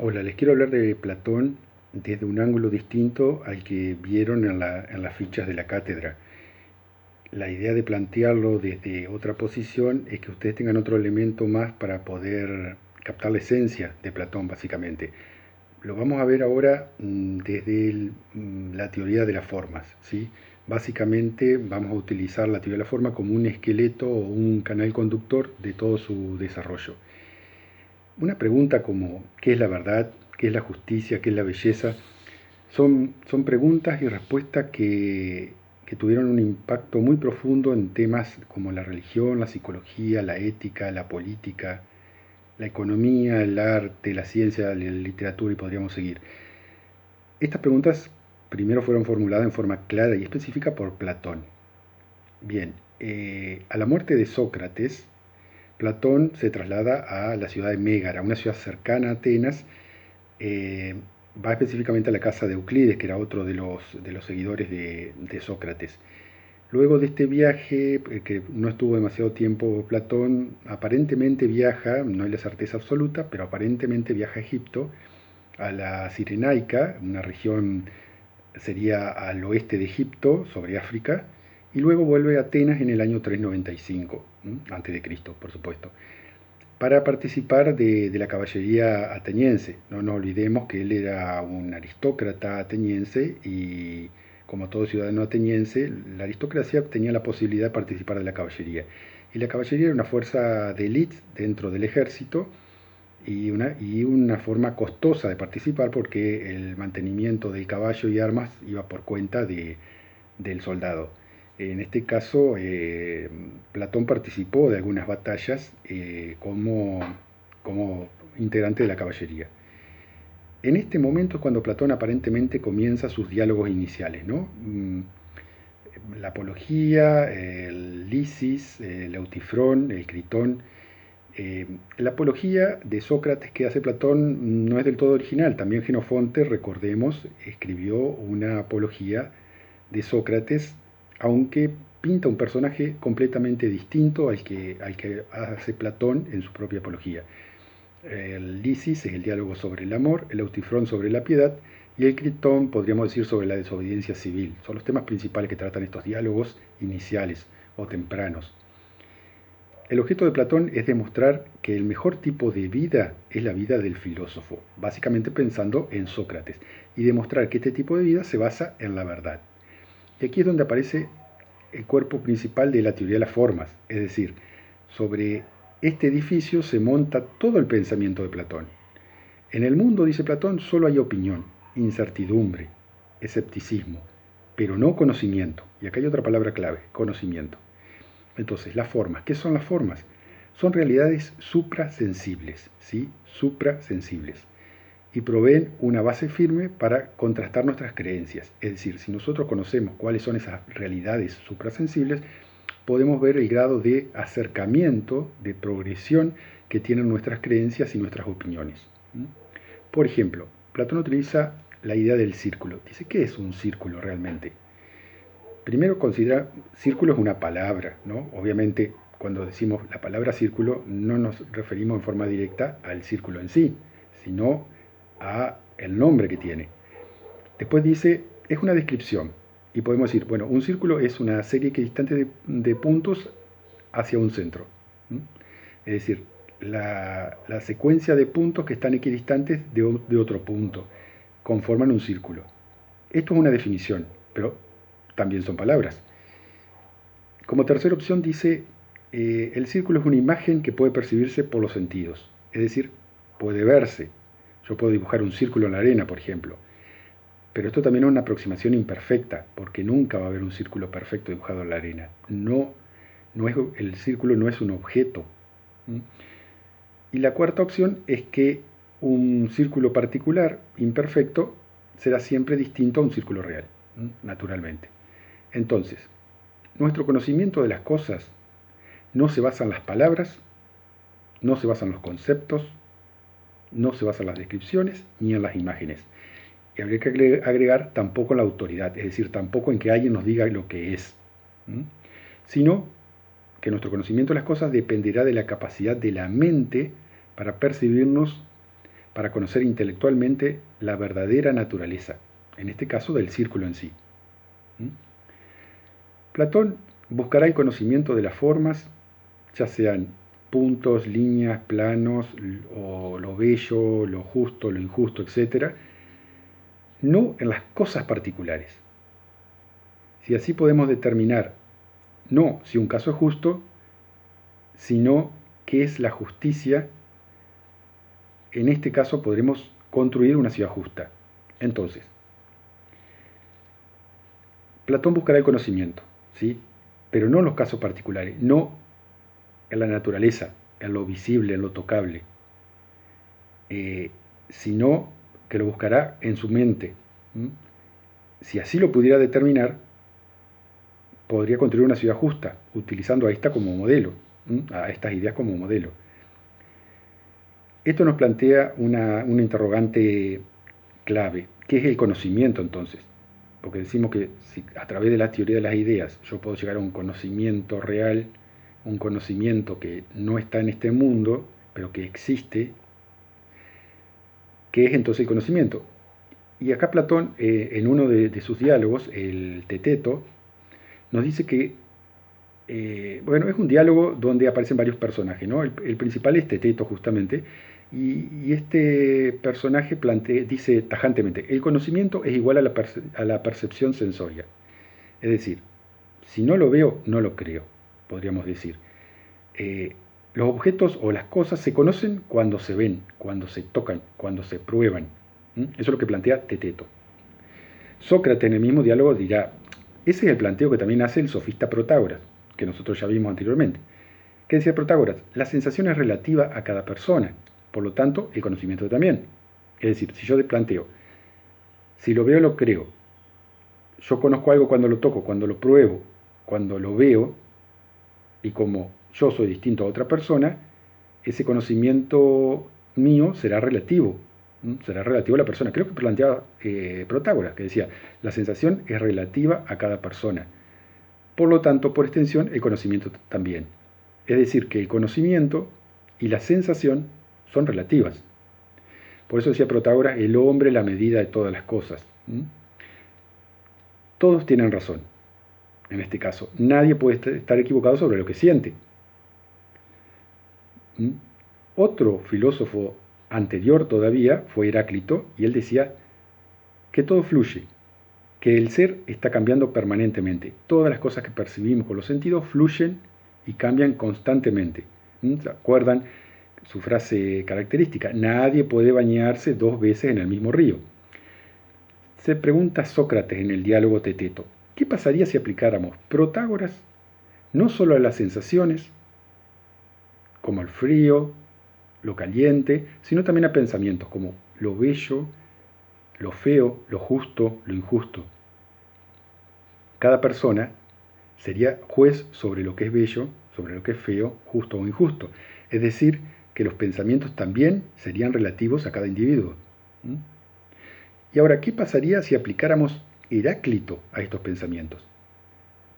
Hola, les quiero hablar de Platón desde un ángulo distinto al que vieron en las fichas de la cátedra. La idea de plantearlo desde otra posición es que ustedes tengan otro elemento más para poder captar la esencia de Platón, básicamente. Lo vamos a ver ahora desde la teoría de las formas, ¿sí? Básicamente vamos a utilizar la teoría de la forma como un esqueleto o un canal conductor de todo su desarrollo. Una pregunta como ¿qué es la verdad? ¿Qué es la justicia? ¿Qué es la belleza? Son preguntas y respuestas que tuvieron un impacto muy profundo en temas como la religión, la psicología, la ética, la política, la economía, el arte, la ciencia, la literatura y podríamos seguir. Estas preguntas primero fueron formuladas en forma clara y específica por Platón. Bien, a la muerte de Sócrates, Platón se traslada a la ciudad de Mégara, una ciudad cercana a Atenas. eh, Va específicamente a la casa de Euclides, que era otro de los seguidores de Sócrates. Luego de este viaje, que no estuvo demasiado tiempo Platón, aparentemente viaja, no hay la certeza absoluta, pero aparentemente viaja a Egipto, a la Cirenaica, una región sería al oeste de Egipto, sobre África, y luego vuelve a Atenas en el año 395, antes de Cristo, por supuesto, para participar de la caballería ateniense. No nos olvidemos que él era un aristócrata ateniense y, como todo ciudadano ateniense, la aristocracia tenía la posibilidad de participar de la caballería. Y la caballería era una fuerza de élite dentro del ejército y una forma costosa de participar porque el mantenimiento del caballo y armas iba por cuenta del soldado. En este caso, Platón participó de algunas batallas como integrante de la caballería. En este momento es cuando Platón aparentemente comienza sus diálogos iniciales, ¿no? La apología, el lisis, el eutifrón, el critón. La apología de Sócrates que hace Platón no es del todo original. También Jenofonte, recordemos, escribió una apología de Sócrates, aunque pinta un personaje completamente distinto al que hace Platón en su propia apología. El Lisis es el diálogo sobre el amor, el Eutifrón sobre la piedad y el Critón podríamos decir sobre la desobediencia civil. Son los temas principales que tratan estos diálogos iniciales o tempranos. El objeto de Platón es demostrar que el mejor tipo de vida es la vida del filósofo, básicamente pensando en Sócrates, y demostrar que este tipo de vida se basa en la verdad. Y aquí es donde aparece el cuerpo principal de la teoría de las formas, es decir, sobre este edificio se monta todo el pensamiento de Platón. En el mundo, dice Platón, solo hay opinión, incertidumbre, escepticismo, pero no conocimiento. Y acá hay otra palabra clave, conocimiento. Entonces, las formas. ¿Qué son las formas? Son realidades suprasensibles, ¿sí? Suprasensibles. Y proveen una base firme para contrastar nuestras creencias. Es decir, si nosotros conocemos cuáles son esas realidades suprasensibles, podemos ver el grado de acercamiento, de progresión que tienen nuestras creencias y nuestras opiniones. Por ejemplo, Platón utiliza la idea del círculo. Dice, ¿qué es un círculo realmente? Primero considera, círculo es una palabra, ¿no? Obviamente, cuando decimos la palabra círculo, no nos referimos en forma directa al círculo en sí, sino a el nombre que tiene. Después dice, es una descripción. Y podemos decir, bueno, un círculo es una serie equidistante de puntos hacia un centro. Es decir, la secuencia de puntos que están equidistantes de otro punto conforman un círculo. Esto es una definición, pero también son palabras. Como tercera opción dice, el círculo es una imagen que puede percibirse por los sentidos, es decir, puede verse. Yo puedo dibujar un círculo en la arena, por ejemplo, pero esto también es una aproximación imperfecta, porque nunca va a haber un círculo perfecto dibujado en la arena. El círculo no es un objeto. Y la cuarta opción es que un círculo particular, imperfecto, será siempre distinto a un círculo real, naturalmente. Entonces, nuestro conocimiento de las cosas no se basa en las palabras, no se basa en los conceptos, no se basa en las descripciones ni en las imágenes. Y habría que agregar tampoco en la autoridad, es decir, tampoco en que alguien nos diga lo que es, sino que nuestro conocimiento de las cosas dependerá de la capacidad de la mente para para conocer intelectualmente la verdadera naturaleza, en este caso del círculo en sí. Platón buscará el conocimiento de las formas, ya sean puntos, líneas, planos, o lo bello, lo justo, lo injusto, etc., no en las cosas particulares. Si así podemos determinar no si un caso es justo, sino qué es la justicia, en este caso podremos construir una ciudad justa. Entonces, Platón buscará el conocimiento, ¿sí? Pero no en los casos particulares, no en la naturaleza, en lo visible, en lo tocable, sino que lo buscará en su mente. Si así lo pudiera determinar, podría construir una ciudad justa, utilizando a esta como modelo, a estas ideas como modelo. Esto nos plantea una interrogante clave. ¿Qué es el conocimiento entonces? Porque decimos que si a través de la teoría de las ideas yo puedo llegar a un conocimiento real, un conocimiento que no está en este mundo, pero que existe, ¿qué es entonces el conocimiento? Y acá Platón, en uno de sus diálogos, el Teteto, nos dice que, bueno, es un diálogo donde aparecen varios personajes, ¿no? El principal es Teteto, justamente, y este personaje dice tajantemente, el conocimiento es igual a la percepción sensoria. Es decir, si no lo veo, no lo creo, podríamos decir. Los objetos o las cosas se conocen cuando se ven, cuando se tocan, cuando se prueban. Eso es lo que plantea Teteto. Sócrates en el mismo diálogo dirá, ese es el planteo que también hace el sofista Protágoras, que nosotros ya vimos anteriormente. ¿Qué decía Protágoras? La sensación es relativa a cada persona, por lo tanto, el conocimiento también. Es decir, si yo te planteo, si lo veo, lo creo. Yo conozco algo cuando lo toco, cuando lo pruebo, cuando lo veo, y como yo soy distinto a otra persona, ese conocimiento mío será relativo. Será relativo a la persona. Creo que planteaba Protágoras, que decía, la sensación es relativa a cada persona. Por lo tanto, por extensión, el conocimiento también. Es decir, que el conocimiento y la sensación son relativas. Por eso decía Protágoras, el hombre es la medida de todas las cosas. Todos tienen razón, en este caso. Nadie puede estar equivocado sobre lo que siente. Otro filósofo anterior todavía fue Heráclito, y él decía que todo fluye, que el ser está cambiando permanentemente. Todas las cosas que percibimos con los sentidos fluyen y cambian constantemente. ¿Se acuerdan su frase característica? Nadie puede bañarse 2 veces en el mismo río. Se pregunta Sócrates en el diálogo Teteto, ¿qué pasaría si aplicáramos Protágoras no solo a las sensaciones, como el frío, lo caliente, sino también a pensamientos como lo bello, lo feo, lo justo, lo injusto? Cada persona sería juez sobre lo que es bello, sobre lo que es feo, justo o injusto. Es decir, que los pensamientos también serían relativos a cada individuo. Y ahora, ¿qué pasaría si aplicáramos Heráclito a estos pensamientos?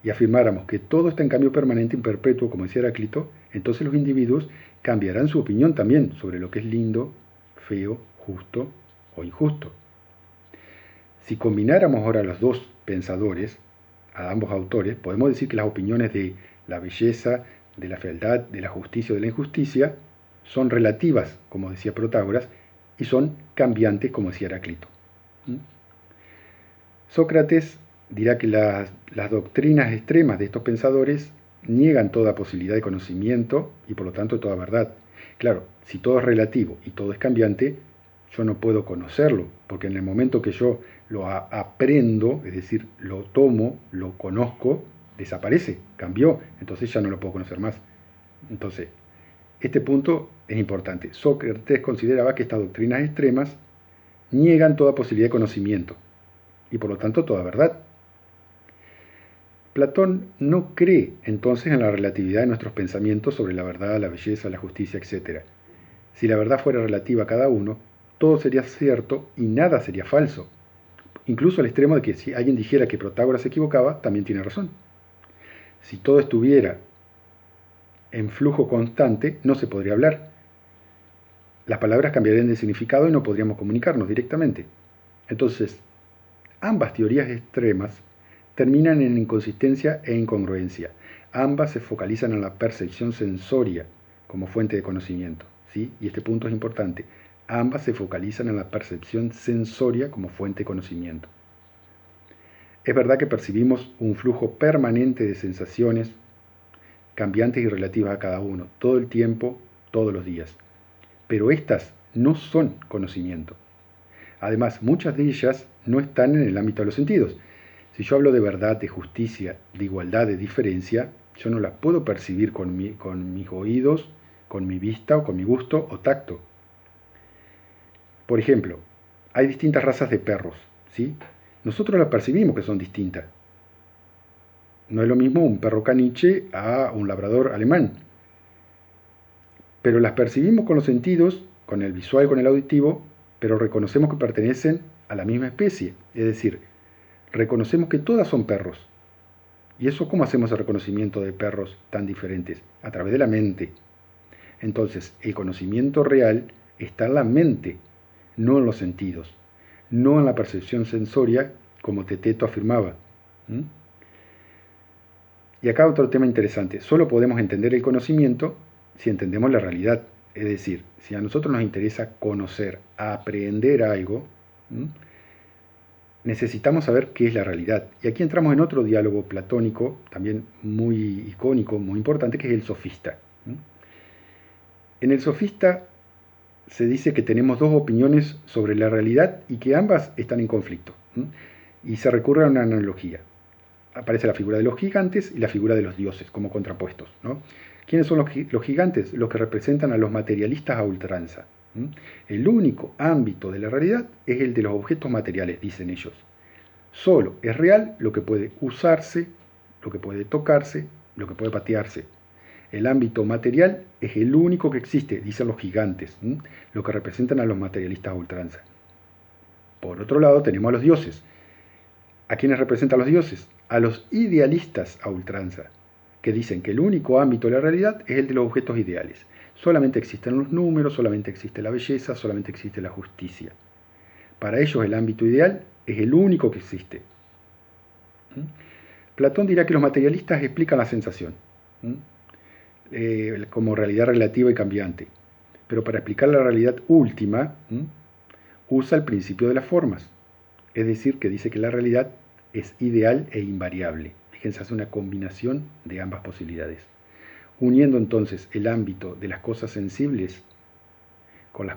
Y afirmáramos que todo está en cambio permanente y perpetuo, como decía Heráclito, entonces los individuos cambiarán su opinión también sobre lo que es lindo, feo, justo o injusto. Si combináramos ahora a los dos pensadores, a ambos autores, podemos decir que las opiniones de la belleza, de la fealdad, de la justicia o de la injusticia son relativas, como decía Protágoras, y son cambiantes, como decía Heráclito. Sócrates dirá que las doctrinas extremas de estos pensadores niegan toda posibilidad de conocimiento y por lo tanto toda verdad. Claro, si todo es relativo y todo es cambiante, yo no puedo conocerlo, porque en el momento que yo lo aprendo, es decir, lo tomo, lo conozco, desaparece, cambió, entonces ya no lo puedo conocer más. Entonces, este punto es importante. Sócrates consideraba que estas doctrinas extremas niegan toda posibilidad de conocimiento y por lo tanto toda verdad. Platón no cree entonces en la relatividad de nuestros pensamientos sobre la verdad, la belleza, la justicia, etc. Si la verdad fuera relativa a cada uno, todo sería cierto y nada sería falso. Incluso al extremo de que si alguien dijera que Protágoras se equivocaba, también tiene razón. Si todo estuviera en flujo constante, no se podría hablar. las palabras cambiarían de significado y no podríamos comunicarnos directamente. Entonces, ambas teorías extremas terminan en inconsistencia e incongruencia. Ambas se focalizan en la percepción sensoria como fuente de conocimiento, ¿sí? Y este punto es importante. Ambas se focalizan en la percepción sensoria como fuente de conocimiento. Es verdad que percibimos un flujo permanente de sensaciones cambiantes y relativas a cada uno, todo el tiempo, todos los días. Pero estas no son conocimiento. Además, muchas de ellas no están en el ámbito de los sentidos. Si yo hablo de verdad, de justicia, de igualdad, de diferencia, yo no las puedo percibir con mis oídos, con mi vista o con mi gusto o tacto. Por ejemplo, hay distintas razas de perros, ¿sí? Nosotros las percibimos que son distintas. No es lo mismo un perro caniche a un labrador alemán. Pero las percibimos con los sentidos, con el visual, con el auditivo, pero reconocemos que pertenecen a la misma especie. Es decir, reconocemos que todas son perros. ¿Y eso cómo hacemos el reconocimiento de perros tan diferentes? A través de la mente. Entonces, el conocimiento real está en la mente, no en los sentidos, no en la percepción sensoria, como Teteto afirmaba. Y acá otro tema interesante. Solo podemos entender el conocimiento si entendemos la realidad. Es decir, si a nosotros nos interesa conocer, aprender algo, necesitamos saber qué es la realidad. Y aquí entramos en otro diálogo platónico, también muy icónico, muy importante, que es el sofista. En el sofista se dice que tenemos dos opiniones sobre la realidad y que ambas están en conflicto. Y se recurre a una analogía. Aparece la figura de los gigantes y la figura de los dioses como contrapuestos, ¿no? ¿Quiénes son los gigantes? Los que representan a los materialistas a ultranza. El único ámbito de la realidad es el de los objetos materiales, dicen ellos. Solo es real lo que puede usarse, lo que puede tocarse, lo que puede patearse. El ámbito material es el único que existe, dicen los gigantes, lo que representan a los materialistas a ultranza. Por otro lado tenemos a los dioses. ¿A quiénes representan los dioses? A los idealistas a ultranza, que dicen que el único ámbito de la realidad es el de los objetos ideales. Solamente existen los números, solamente existe la belleza, solamente existe la justicia. Para ellos el ámbito ideal es el único que existe. Platón dirá que los materialistas explican la sensación como realidad relativa y cambiante, pero para explicar la realidad última usa el principio de las formas, es decir, que dice que la realidad es ideal e invariable. Fíjense, hace una combinación de ambas posibilidades. Uniendo entonces el ámbito de las cosas sensibles con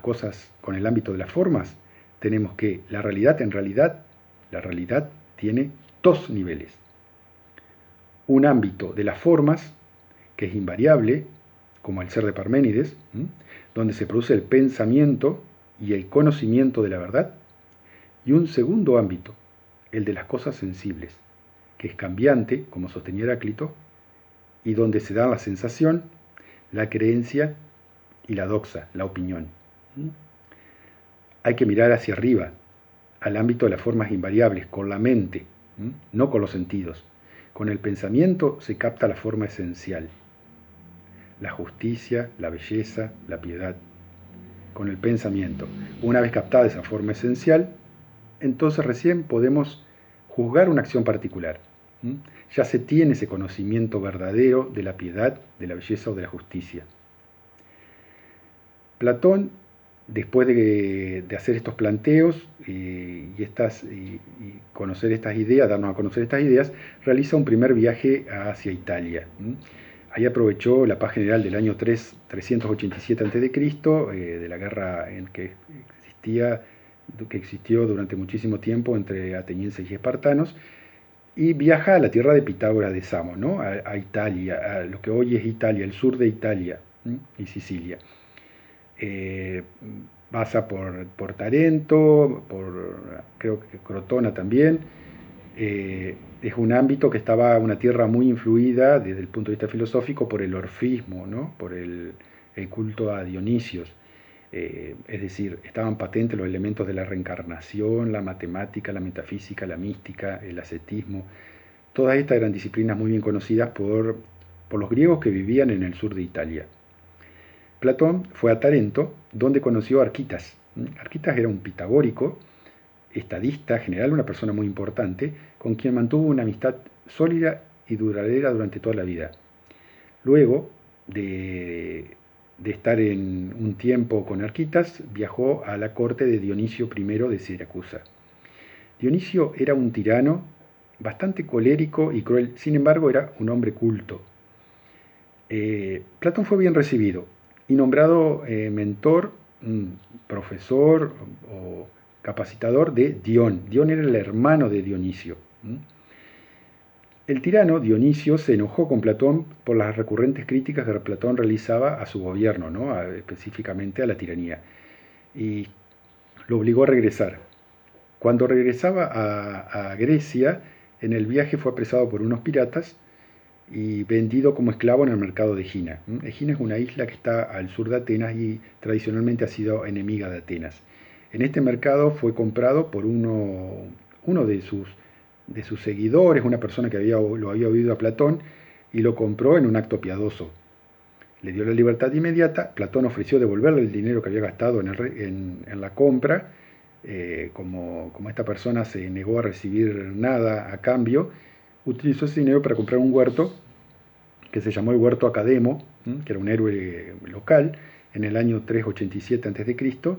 el ámbito de las formas, tenemos que la realidad tiene dos niveles. Un ámbito de las formas, que es invariable, como el ser de Parménides, donde se produce el pensamiento y el conocimiento de la verdad, y un segundo ámbito, el de las cosas sensibles, que es cambiante, como sostenía Heráclito, y donde se da la sensación, la creencia y la doxa, la opinión. Hay que mirar hacia arriba, al ámbito de las formas invariables, con la mente, no con los sentidos. Con el pensamiento se capta la forma esencial, la justicia, la belleza, la piedad. Con el pensamiento. Una vez captada esa forma esencial, entonces recién podemos juzgar una acción particular. Ya se tiene ese conocimiento verdadero de la piedad, de la belleza o de la justicia. Platón, después de hacer estos planteos y conocer estas ideas, darnos a conocer estas ideas, realiza un primer viaje hacia Italia. Ahí aprovechó la paz general del año 387 a.C., de la guerra que existió durante muchísimo tiempo entre atenienses y espartanos, y viaja a la tierra de Pitágoras de Samos, ¿no? a Italia, a lo que hoy es Italia, el sur de Italia y Sicilia. Pasa por Tarento, creo que Crotona también. Es un ámbito que estaba, una tierra muy influida desde el punto de vista filosófico por el orfismo, ¿no? Por el culto a Dionisios. Es decir, estaban patentes los elementos de la reencarnación, la matemática, la metafísica, la mística, el ascetismo. Todas estas eran disciplinas muy bien conocidas por los griegos que vivían en el sur de Italia. Platón fue a Tarento, donde conoció a Arquitas. Arquitas era un pitagórico, estadista, general, una persona muy importante, con quien mantuvo una amistad sólida y duradera durante toda la vida. Luego de estar en un tiempo con Arquitas, viajó a la corte de Dionisio I de Siracusa. Dionisio era un tirano bastante colérico y cruel, sin embargo era un hombre culto. Platón fue bien recibido y nombrado mentor, profesor o capacitador de Dion. Dion era el hermano de Dionisio. El tirano Dionisio se enojó con Platón por las recurrentes críticas que Platón realizaba a su gobierno, ¿no? Específicamente a la tiranía, y lo obligó a regresar. Cuando regresaba a Grecia, en el viaje fue apresado por unos piratas y vendido como esclavo en el mercado de Egina. Egina es una isla que está al sur de Atenas y tradicionalmente ha sido enemiga de Atenas. En este mercado fue comprado por uno de sus seguidores, una persona que lo había oído a Platón, y lo compró en un acto piadoso. Le dio la libertad inmediata. Platón ofreció devolverle el dinero que había gastado en la compra. Como esta persona se negó a recibir nada a cambio, utilizó ese dinero para comprar un huerto que se llamó el Huerto Academo, que era un héroe local, en el año 387 a.C.,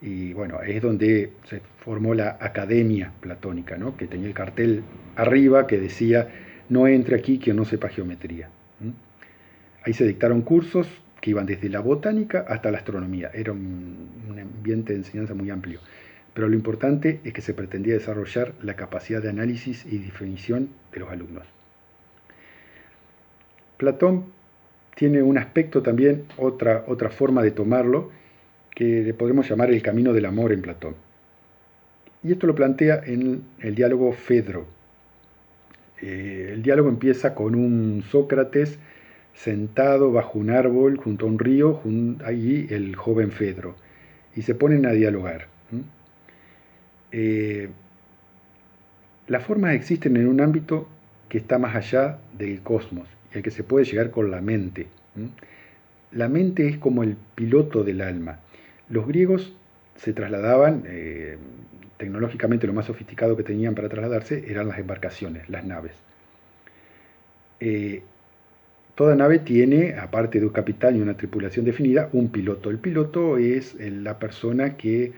y bueno, es donde se formó la Academia Platónica, ¿no? Que tenía el cartel arriba que decía: no entre aquí quien no sepa geometría. Ahí se dictaron cursos que iban desde la botánica hasta la astronomía. Era un ambiente de enseñanza muy amplio. Pero lo importante es que se pretendía desarrollar la capacidad de análisis y definición de los alumnos. Platón tiene un aspecto también, otra forma de tomarlo, que le podemos llamar el camino del amor en Platón. Y esto lo plantea en el diálogo Fedro. El diálogo empieza con un Sócrates sentado bajo un árbol junto a un río, allí el joven Fedro, y se ponen a dialogar. Las formas existen en un ámbito que está más allá del cosmos, y al que se puede llegar con la mente. La mente es como el piloto del alma. Los griegos se trasladaban, tecnológicamente lo más sofisticado que tenían para trasladarse eran las embarcaciones, las naves. Toda nave tiene, aparte de un capitán y una tripulación definida, un piloto. El piloto es la persona que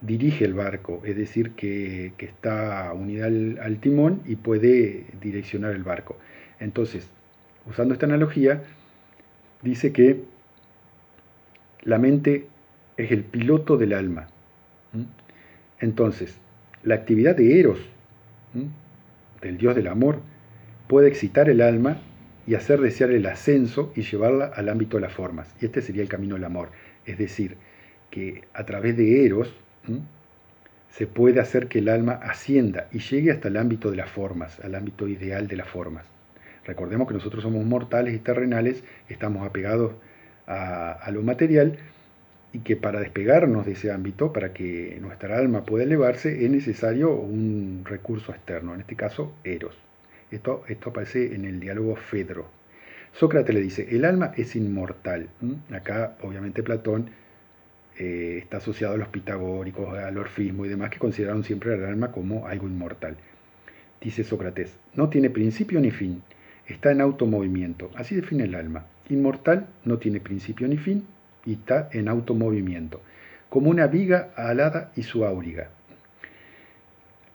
dirige el barco, es decir, que está unida al timón y puede direccionar el barco. Entonces, usando esta analogía, dice que la mente es el piloto del alma. Entonces, la actividad de Eros, del dios del amor, puede excitar el alma y hacer desear el ascenso y llevarla al ámbito de las formas. Y este sería el camino del amor. Es decir, que a través de Eros se puede hacer que el alma ascienda y llegue hasta el ámbito de las formas, al ámbito ideal de las formas. Recordemos que nosotros somos mortales y terrenales, estamos apegados a lo material, y que para despegarnos de ese ámbito, para que nuestra alma pueda elevarse, es necesario un recurso externo, en este caso Eros. Esto aparece en el diálogo Fedro. Sócrates le dice: el alma es inmortal. Acá, obviamente, Platón está asociado a los pitagóricos, al orfismo y demás, que consideraron siempre al alma como algo inmortal. Dice Sócrates: no tiene principio ni fin, está en automovimiento. Así define el alma. Inmortal, no tiene principio ni fin y está en automovimiento, como una viga alada y su auriga.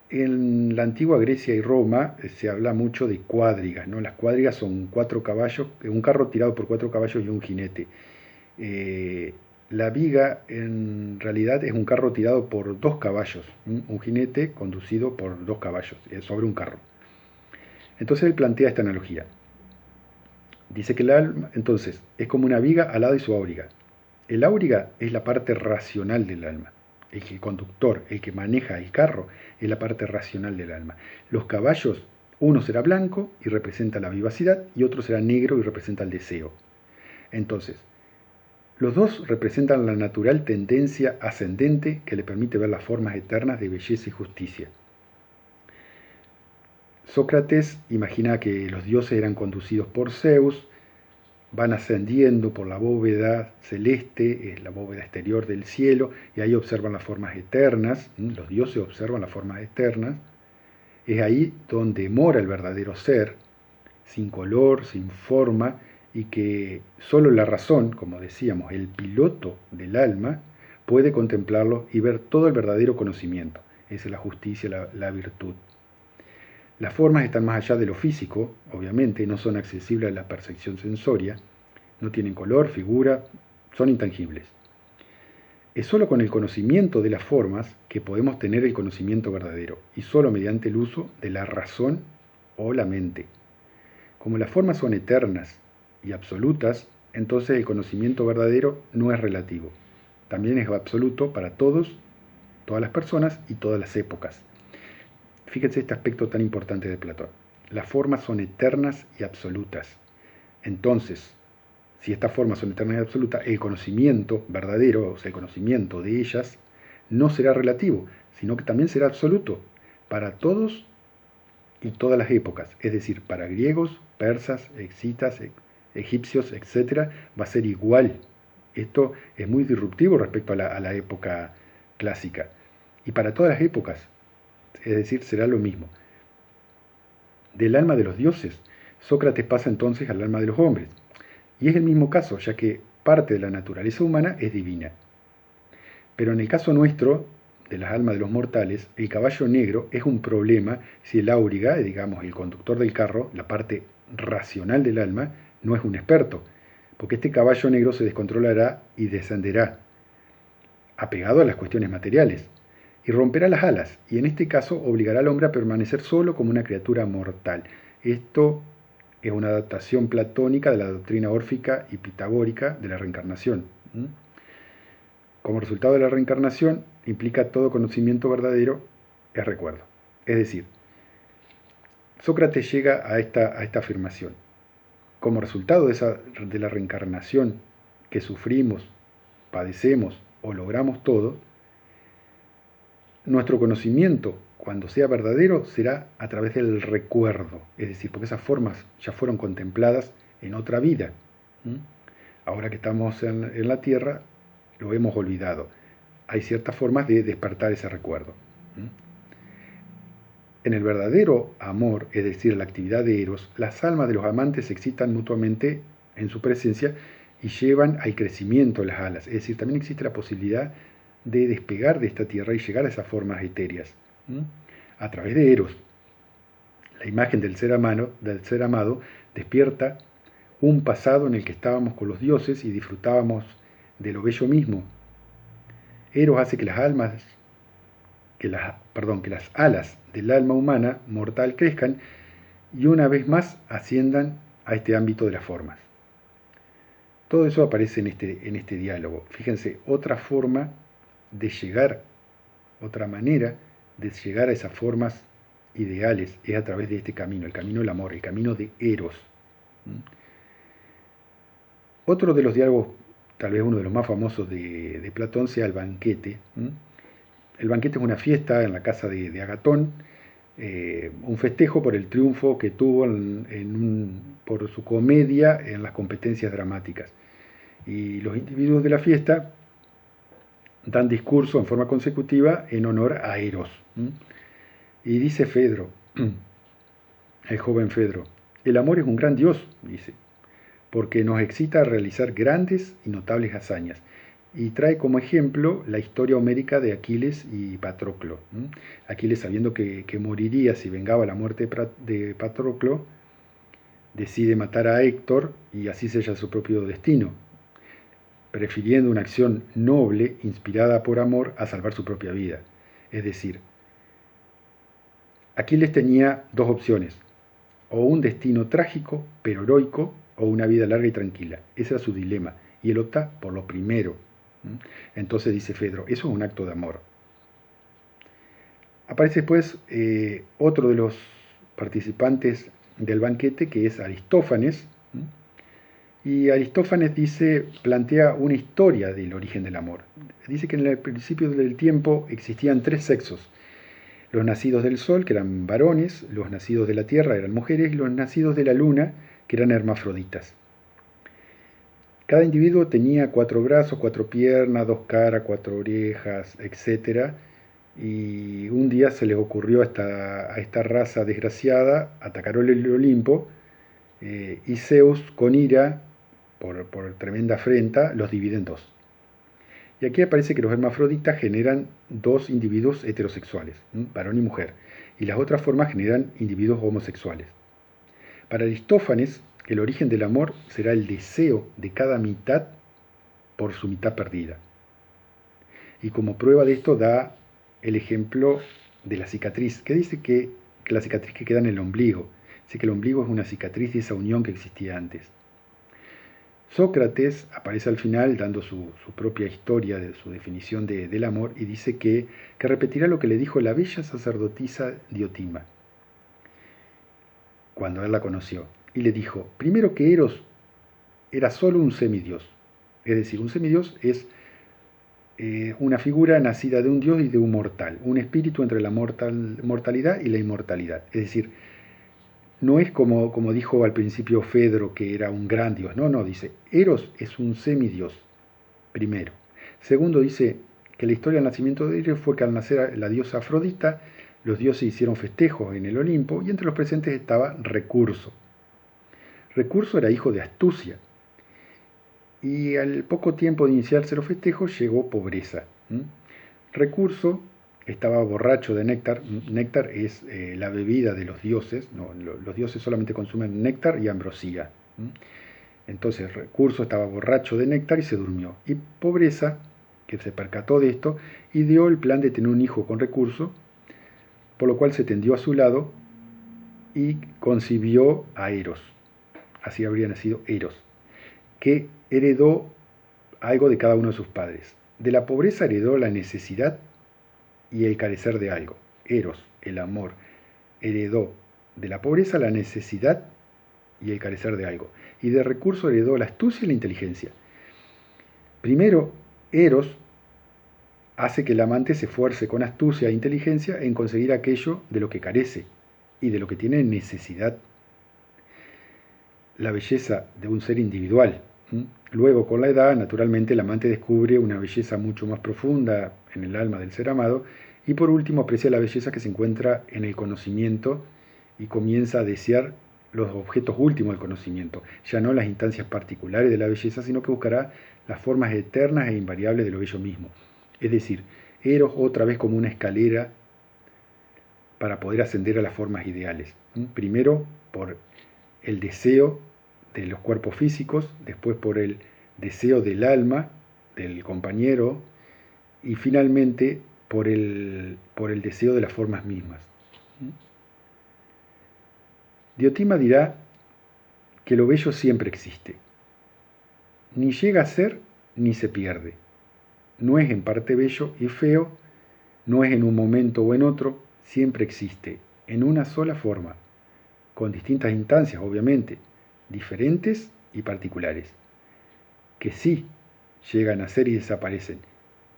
En la antigua Grecia y Roma se habla mucho de cuadrigas, ¿no? Las cuadrigas son 4 caballos, un carro tirado por 4 caballos y un jinete. La viga en realidad es un carro tirado por 2 caballos, un jinete conducido por 2 caballos sobre un carro. Entonces él plantea esta analogía. Dice que el alma, entonces, es como una viga alada y su auriga. El auriga es la parte racional del alma. El conductor, el que maneja el carro, es la parte racional del alma. Los caballos, uno será blanco y representa la vivacidad, y otro será negro y representa el deseo. Entonces, los dos representan la natural tendencia ascendente que le permite ver las formas eternas de belleza y justicia. Sócrates imagina que los dioses eran conducidos por Zeus, van ascendiendo por la bóveda celeste, es la bóveda exterior del cielo, y ahí observan las formas eternas, los dioses observan las formas eternas, es ahí donde mora el verdadero ser, sin color, sin forma, y que solo la razón, como decíamos, el piloto del alma, puede contemplarlo y ver todo el verdadero conocimiento. Esa es la justicia, la virtud. Las formas están más allá de lo físico, obviamente, no son accesibles a la percepción sensoria, no tienen color, figura, son intangibles. Es solo con el conocimiento de las formas que podemos tener el conocimiento verdadero, y solo mediante el uso de la razón o la mente. Como las formas son eternas y absolutas, entonces el conocimiento verdadero no es relativo. También es absoluto para todos, todas las personas y todas las épocas. Fíjense este aspecto tan importante de Platón. Las formas son eternas y absolutas. Entonces, si estas formas son eternas y absolutas, el conocimiento verdadero, o sea, el conocimiento de ellas, no será relativo, sino que también será absoluto para todos y todas las épocas. Es decir, para griegos, persas, escitas, egipcios, etc., va a ser igual. Esto es muy disruptivo respecto a la época clásica. Y para todas las épocas, es decir, será lo mismo. Del alma de los dioses, Sócrates pasa entonces al alma de los hombres. Y es el mismo caso, ya que parte de la naturaleza humana es divina. Pero en el caso nuestro, de las almas de los mortales, el caballo negro es un problema si el áuriga, digamos el conductor del carro, la parte racional del alma, no es un experto, porque este caballo negro se descontrolará y descenderá, apegado a las cuestiones materiales, y romperá las alas, y en este caso obligará al hombre a permanecer solo como una criatura mortal. Esto es una adaptación platónica de la doctrina órfica y pitagórica de la reencarnación. Como resultado de la reencarnación, implica todo conocimiento verdadero es recuerdo. Es decir, Sócrates llega a esta afirmación. Como resultado de la reencarnación que sufrimos, padecemos o logramos todo, nuestro conocimiento, cuando sea verdadero, será a través del recuerdo. Es decir, porque esas formas ya fueron contempladas en otra vida. Ahora que estamos en la Tierra, lo hemos olvidado. Hay ciertas formas de despertar ese recuerdo. En el verdadero amor, es decir, la actividad de Eros, las almas de los amantes se excitan mutuamente en su presencia y llevan al crecimiento las alas. Es decir, también existe la posibilidad de despegar de esta tierra y llegar a esas formas etéreas a través de Eros. La imagen del ser amado despierta un pasado en el que estábamos con los dioses y disfrutábamos de lo bello mismo. Eros hace que las alas del alma humana mortal crezcan y una vez más asciendan a este ámbito de las formas. Todo eso aparece en este diálogo. Fíjense, otra forma de llegar, otra manera de llegar a esas formas ideales es a través de este camino, el camino del amor, el camino de Eros. Otro de los diálogos, tal vez uno de los más famosos de Platón, sea el banquete. El banquete es una fiesta en la casa de Agatón, un festejo por el triunfo que tuvo por su comedia en las competencias dramáticas. Y los individuos de la fiesta dan discurso en forma consecutiva en honor a Eros. Y dice Fedro, el joven Fedro, el amor es un gran dios, dice, porque nos excita a realizar grandes y notables hazañas. Y trae como ejemplo la historia homérica de Aquiles y Patroclo. Aquiles, sabiendo que moriría si vengaba la muerte de Patroclo, decide matar a Héctor y así sella su propio destino, prefiriendo una acción noble, inspirada por amor, a salvar su propia vida. Es decir, Aquiles tenía dos opciones, o un destino trágico pero heroico, o una vida larga y tranquila. Ese era su dilema, y él opta por lo primero. Entonces dice Fedro, eso es un acto de amor. Aparece después otro de los participantes del banquete, que es Aristófanes, y Aristófanes plantea una historia del origen del amor. Dice que en el principio del tiempo existían tres sexos: los nacidos del sol, que eran varones; los nacidos de la tierra eran mujeres; y los nacidos de la luna, que eran hermafroditas. Cada individuo tenía 4 brazos, 4 piernas, 2 caras, 4 orejas, etc. Y un día se les ocurrió a esta raza desgraciada atacar el Olimpo, y Zeus, con ira, por tremenda afrenta, los divide en dos. Y aquí aparece que los hermafroditas generan dos individuos heterosexuales, varón y mujer, y las otras formas generan individuos homosexuales. Para Aristófanes, el origen del amor será el deseo de cada mitad por su mitad perdida. Y como prueba de esto da el ejemplo de la cicatriz, que dice que la cicatriz que queda en el ombligo, dice que el ombligo es una cicatriz de esa unión que existía antes. Sócrates aparece al final dando su propia historia, de su definición del amor, y dice que repetirá lo que le dijo la bella sacerdotisa Diotima cuando él la conoció. Y le dijo, primero, que Eros era solo un semidios. Es decir, un semidios es una figura nacida de un dios y de un mortal, un espíritu entre la mortalidad y la inmortalidad. Es decir, no es como dijo al principio Fedro, que era un gran dios. No, dice, Eros es un semidios, primero. Segundo, dice que la historia del nacimiento de Eros fue que al nacer la diosa Afrodita, los dioses hicieron festejos en el Olimpo, y entre los presentes estaba Recurso. Recurso era hijo de Astucia, y al poco tiempo de iniciarse los festejos llegó pobreza. Recurso estaba borracho de néctar. Néctar es la bebida de los dioses. No, los dioses solamente consumen néctar y ambrosía. Entonces Recurso estaba borracho de néctar y se durmió. Y Pobreza, que se percató de esto, ideó el plan de tener un hijo con Recurso, por lo cual se tendió a su lado y concibió a Eros. Así habría nacido Eros, que heredó algo de cada uno de sus padres. De la pobreza heredó la necesidad y el carecer de algo. Eros, el amor, heredó de la pobreza la necesidad y el carecer de algo. Y de Recurso heredó la astucia y la inteligencia. Primero, Eros hace que el amante se esfuerce con astucia e inteligencia en conseguir aquello de lo que carece y de lo que tiene necesidad. La belleza de un ser individual. Luego, con la edad, naturalmente, el amante descubre una belleza mucho más profunda en el alma del ser amado, y por último aprecia la belleza que se encuentra en el conocimiento y comienza a desear los objetos últimos del conocimiento, ya no las instancias particulares de la belleza, sino que buscará las formas eternas e invariables de lo bello mismo. Es decir, Eros otra vez como una escalera para poder ascender a las formas ideales. Primero por el deseo de los cuerpos físicos, después por el deseo del alma, del compañero, y finalmente por el deseo de las formas mismas. Diotima dirá que lo bello siempre existe. Ni llega a ser ni se pierde. No es en parte bello y feo, no es en un momento o en otro, siempre existe, en una sola forma, con distintas instancias, obviamente, diferentes y particulares, que sí llegan a ser y desaparecen,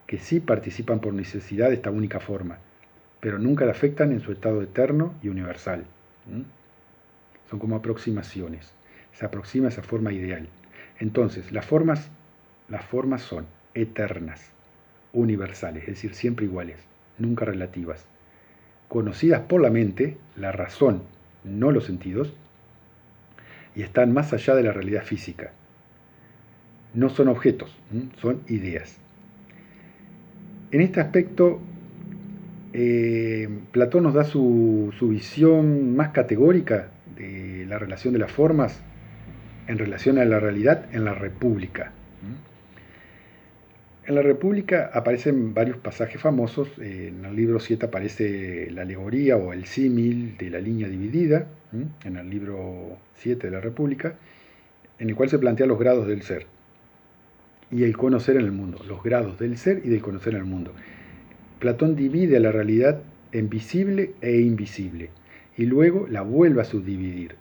que sí participan por necesidad de esta única forma, pero nunca la afectan en su estado eterno y universal. Son como aproximaciones, se aproxima a esa forma ideal. Entonces, las formas son eternas, universales, es decir, siempre iguales, nunca relativas, conocidas por la mente, la razón, no los sentidos, y están más allá de la realidad física. No son objetos, son ideas. En este aspecto, Platón nos da su visión más categórica de la relación de las formas en relación a la realidad en la República. En la República aparecen varios pasajes famosos. En el libro 7 aparece la alegoría o el símil de la línea dividida, en el libro 7 de la República, en el cual se plantean los grados del ser y el conocer en el mundo, los grados del ser y del conocer en el mundo. Platón divide a la realidad en visible e invisible y luego la vuelve a subdividir.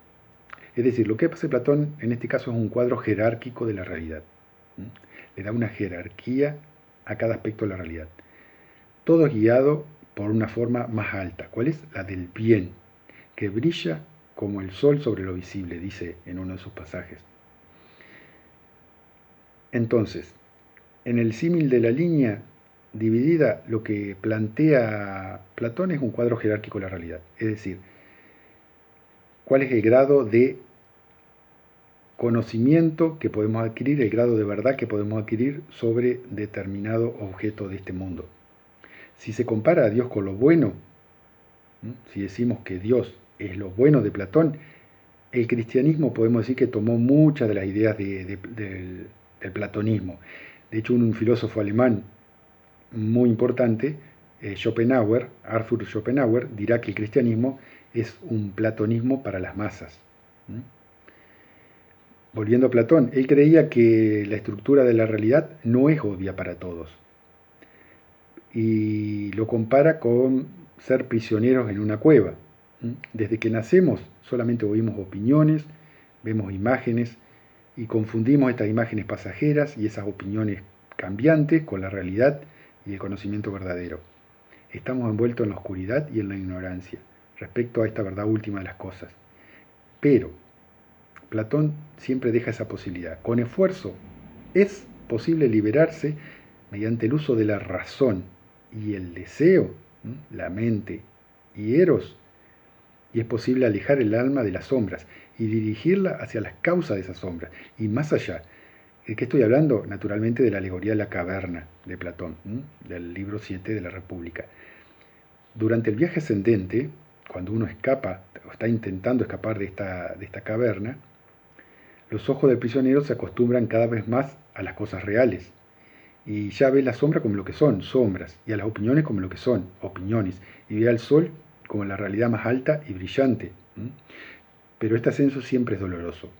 Es decir, lo que hace Platón en este caso es un cuadro jerárquico de la realidad. Le da una jerarquía a cada aspecto de la realidad. Todo es guiado por una forma más alta. ¿Cuál es? La del bien, que brilla como el sol sobre lo visible, dice en uno de sus pasajes. Entonces, en el símil de la línea dividida, lo que plantea Platón es un cuadro jerárquico de la realidad. Es decir, cuál es el grado de conocimiento que podemos adquirir, el grado de verdad que podemos adquirir sobre determinado objeto de este mundo. Si se compara a Dios con lo bueno, si decimos que Dios es lo bueno de Platón, el cristianismo podemos decir que tomó muchas de las ideas del platonismo. De hecho, un filósofo alemán muy importante, Schopenhauer, Arthur Schopenhauer, dirá que el cristianismo es un platonismo para las masas. Volviendo a Platón, él creía que la estructura de la realidad no es obvia para todos. Y lo compara con ser prisioneros en una cueva. Desde que nacemos solamente oímos opiniones, vemos imágenes y confundimos estas imágenes pasajeras y esas opiniones cambiantes con la realidad y el conocimiento verdadero. Estamos envueltos en la oscuridad y en la ignorancia respecto a esta verdad última de las cosas. Pero Platón siempre deja esa posibilidad. Con esfuerzo es posible liberarse mediante el uso de la razón y el deseo, la mente y eros, y es posible alejar el alma de las sombras y dirigirla hacia las causas de esas sombras y más allá. ¿De qué estoy hablando? Naturalmente de la alegoría de la caverna de Platón, del libro 7 de la República. Durante el viaje ascendente, cuando uno escapa o está intentando escapar de esta caverna, los ojos del prisionero se acostumbran cada vez más a las cosas reales y ya ve la sombra como lo que son, sombras, y a las opiniones como lo que son, opiniones, y ve al sol como la realidad más alta y brillante. Pero este ascenso siempre es doloroso.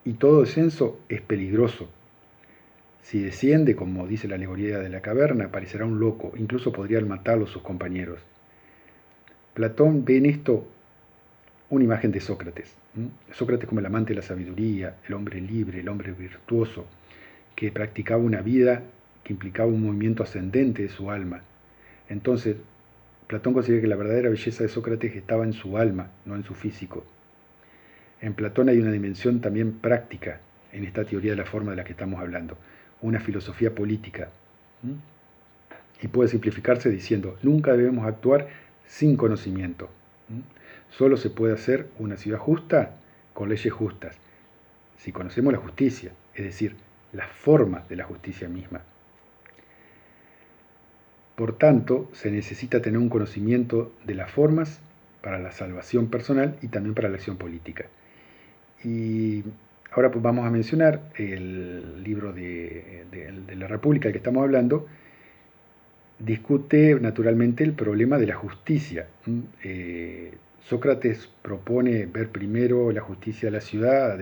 Y todo descenso es peligroso. Si desciende, como dice la alegoría de la caverna, parecerá un loco, incluso podrían matarlo sus compañeros. Platón ve en esto una imagen de Sócrates. Sócrates como el amante de la sabiduría, el hombre libre, el hombre virtuoso, que practicaba una vida que implicaba un movimiento ascendente de su alma. Entonces, Platón considera que la verdadera belleza de Sócrates estaba en su alma, no en su físico. En Platón hay una dimensión también práctica en esta teoría de la forma de la que estamos hablando, una filosofía política. Y puede simplificarse diciendo, nunca debemos actuar sin conocimiento. Solo se puede hacer una ciudad justa con leyes justas, si conocemos la justicia, es decir, las formas de la justicia misma. Por tanto, se necesita tener un conocimiento de las formas para la salvación personal y también para la acción política. Y ahora pues vamos a mencionar el libro de la República del que estamos hablando. Discute naturalmente el problema de la justicia. Sócrates propone ver primero la justicia de la ciudad